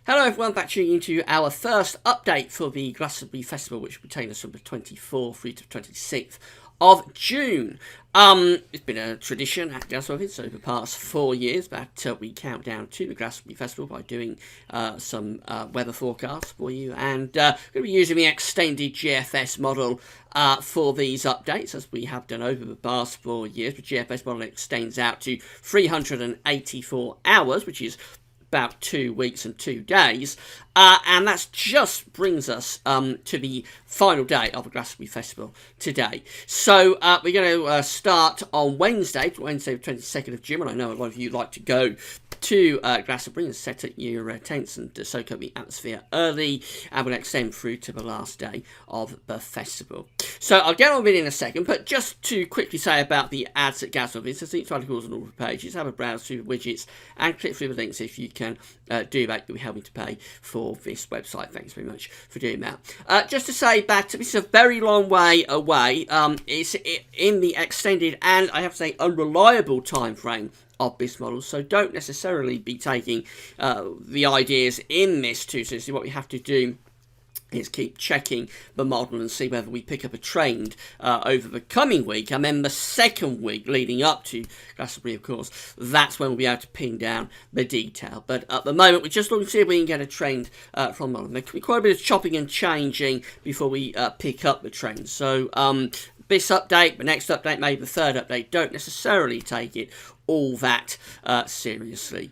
Hello everyone, back tuning into our first update for the Glastonbury Festival, which will take us from the 24th through to the 26th of June. It's been a tradition at Glastonbury over the past 4 years that we count down to the Glastonbury Festival by doing some weather forecasts for you, and going to be using the extended GFS model for these updates, as we have done over the past 4 years. The GFS model extends out to 384 hours, which is about 2 weeks and 2 days, and that just brings us to the final day of the Glastonbury Festival today. So we're going to start on Wednesday the 22nd of June, and I know a lot of you like to go to Glastonbury and set up your tents and soak up the atmosphere early, and we'll extend through to the last day of the festival. So I'll get on with it in a second, but just to quickly say about the ads at Glastonbury, there's each articles on all the pages. Have a browse through the widgets and click through the links if you can do that. You'll be helping to pay for this website. Thanks very much for doing that. Just to say that this is a very long way away. It's in the extended and, I have to say, unreliable time frame of this model, so don't necessarily be taking the ideas in this too seriously. What we have to do is keep checking the model and see whether we pick up a trend over the coming week, and then the second week leading up to Glastonbury, of course, that's when we'll be able to pin down the detail. But at the moment, we're just looking to see if we can get a trend from the model. There can be quite a bit of chopping and changing before we pick up the trend. So this update, the next update, maybe the third update, don't necessarily take it all that seriously.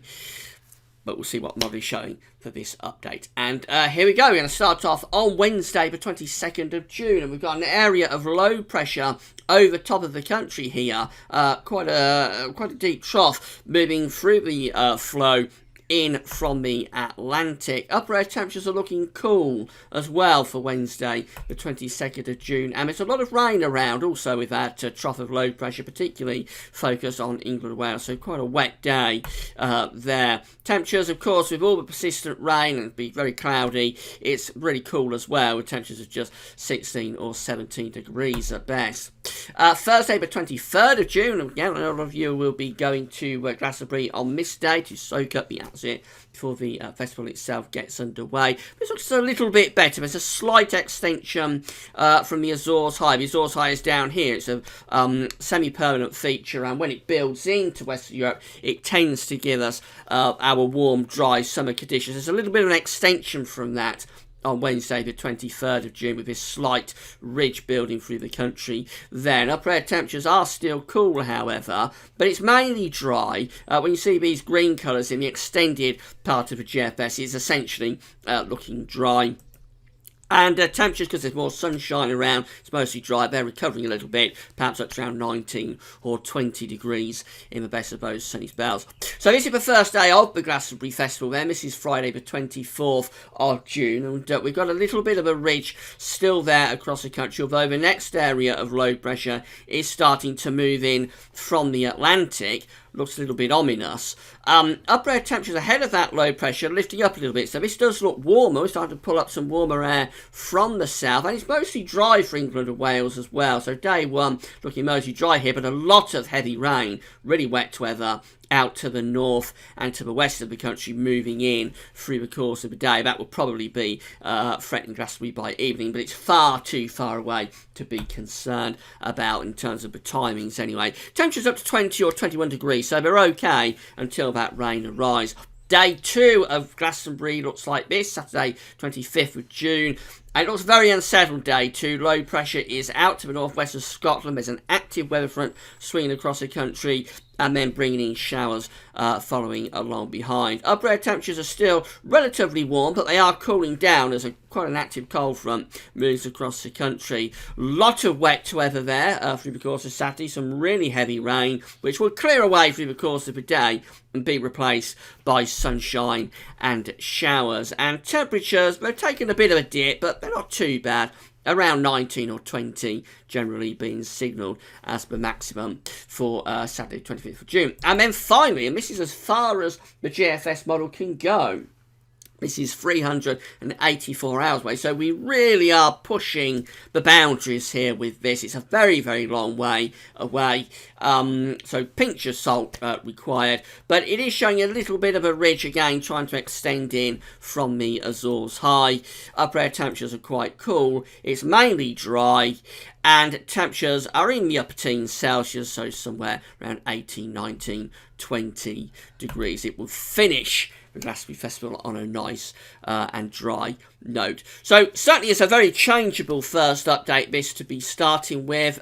But we'll see what model is showing for this update. And here we go. We're going to start off on Wednesday, the 22nd of June. And we've got an area of low pressure over top of the country here. Quite a deep trough moving through the flow in from the Atlantic. Upper air temperatures are looking cool as well for Wednesday, the 22nd of June. And there's a lot of rain around also with that trough of low pressure, particularly focused on England and Wales. So quite a wet day there. Temperatures, of course, with all the persistent rain and be very cloudy, it's really cool as well, with temperatures of just 16 or 17 degrees at best. Thursday, the 23rd of June, again, a lot of you will be going to Glastonbury on this day to soak up the atmosphere before the festival itself gets underway. This looks a little bit better. There's a slight extension from the Azores High. The Azores High is down here. It's a semi-permanent feature, and when it builds into Western Europe, it tends to give us our warm, dry summer conditions. There's a little bit of an extension from that on Wednesday, the 23rd of June, with this slight ridge building through the country then. Upper air temperatures are still cool, however, but it's mainly dry. When you see these green colours in the extended part of the GFS, it's essentially looking dry. And temperatures, because there's more sunshine around, it's mostly dry. They're recovering a little bit, perhaps up to around 19 or 20 degrees in the best of those sunny spells. So this is the first day of the Glastonbury Festival then. This is Friday the 24th of June, and we've got a little bit of a ridge still there across the country, although the next area of low pressure is starting to move in from the Atlantic. Looks a little bit ominous. Upper air temperatures ahead of that low pressure lifting up a little bit, so this does look warmer. We're starting to pull up some warmer air from the south, and it's mostly dry for England and Wales as well. So day one looking mostly dry here, but a lot of heavy rain, really wet weather out to the north and to the west of the country, moving in through the course of the day. That will probably be threatening Glastonbury by evening, but it's far too far away to be concerned about in terms of the timings anyway. Temperatures up to 20 or 21 degrees, so they're okay until that rain arrives. Day 2 of Glastonbury looks like this, Saturday 25th of June. And it looks very unsettled day 2. Low pressure is out to the northwest of Scotland. There's an active weather front swinging across the country, and then bringing in showers following along behind. Upper air temperatures are still relatively warm, but they are cooling down as quite an active cold front moves across the country. Lot of wet weather there through the course of Saturday. Some really heavy rain, which will clear away through the course of the day and be replaced by sunshine and showers. And temperatures, they're taking a bit of a dip, but they're not too bad. Around 19 or 20 generally being signalled as the maximum for Saturday 25th of June. And then finally, and this is as far as the GFS model can go, This is 384 hours away, so we really are pushing the boundaries here with this. It's a very, very long way away, so pinch of salt required. But it is showing a little bit of a ridge again, trying to extend in from the Azores high. Upper air temperatures are quite cool. It's mainly dry, and temperatures are in the upper teens Celsius, so somewhere around 18, 19, 20 degrees. It will finish the Glastonbury Festival on a nice and dry note. So certainly it's a very changeable first update this to be starting with.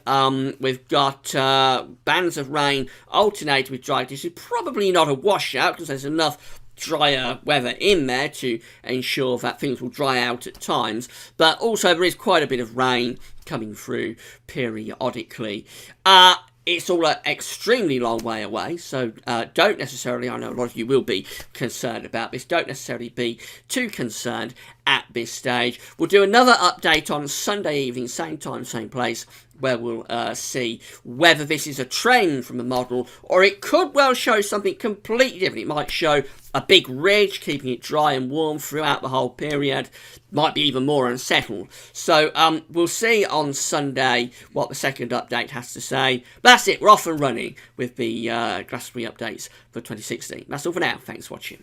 We've got bands of rain alternated with dry. This is probably not a washout because there's enough drier weather in there to ensure that things will dry out at times, but also there is quite a bit of rain coming through periodically. It's all an extremely long way away, so don't necessarily, I know a lot of you will be concerned about this, don't necessarily be too concerned at this stage. We'll do another update on Sunday evening, same time, same place, where we'll see whether this is a trend from the model, or it could well show something completely different. It might show a big ridge, keeping it dry and warm throughout the whole period, might be even more unsettled. So we'll see on Sunday what the second update has to say. But that's it, we're off and running with the Glastonbury updates for 2016. That's all for now, thanks for watching.